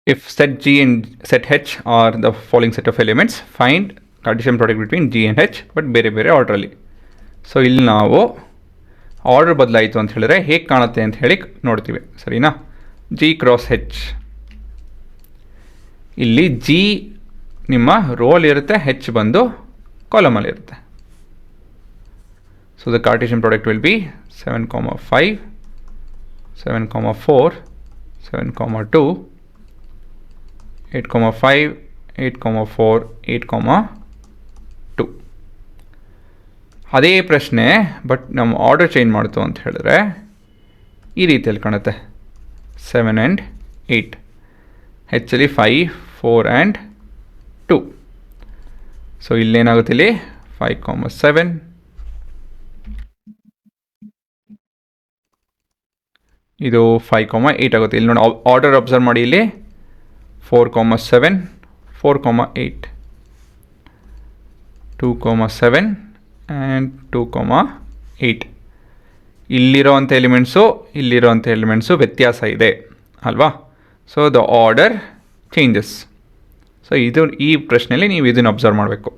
If set G and set H are the following set of elements, find Cartesian product between G and H, but ಬೇರೆ ಬೇರೆ ಆರ್ಡ್ರಲ್ಲಿ. So ಇಲ್ಲಿ ನಾವು order ಬದಲಾಯಿತು ಅಂತ ಹೇಳಿದ್ರೆ ಹೇಗೆ ಕಾಣುತ್ತೆ ಅಂತ ಹೇಳಿ ನೋಡ್ತೀವಿ, ಸರಿನಾ. G ಕ್ರಾಸ್ H, ಇಲ್ಲಿ G ನಿಮ್ಮ ರೋಲ್ ಇರುತ್ತೆ, H ಬಂದು ಕಾಲಮಲ್ಲಿ ಇರುತ್ತೆ. So the Cartesian product will be 7,5, 7,4, 7,2, 8,5, 8,4, 8,2. ಅದೇ ಪ್ರಶ್ನೆ, ಬಟ್ ನಮ್ಮ ಆರ್ಡರ್ ಚೇಂಜ್ ಮಾಡ್ತು ಅಂತ ಹೇಳಿದ್ರೆ ಈ ರೀತಿಯಲ್ಲಿ ಕಾಣುತ್ತೆ, 7 and 8, ಹೆಚ್ಚಲ್ಲಿ 5, 4 and 2. ಸೊ ಇಲ್ಲೇನಾಗುತ್ತೆ, ಇಲ್ಲಿ 5,7, ಇದು 5,8 ಆಗುತ್ತೆ. ಇಲ್ಲಿ ನೋಡಿ ಆರ್ಡರ್ ಅಬ್ಸರ್ವ್ ಮಾಡಿ, ಇಲ್ಲಿ 4,7, 4,8, 2,7 ಆ್ಯಂಡ್ 2,8. ಇಲ್ಲಿರೋವಂಥ ಎಲಿಮೆಂಟ್ಸು ವ್ಯತ್ಯಾಸ ಇದೆ ಅಲ್ವಾ. So the order changes. So ಇದು ಈ ಪ್ರಶ್ನೆಯಲ್ಲಿ ನೀವು ಇದನ್ನು ಅಬ್ಸರ್ವ್ ಮಾಡಬೇಕು.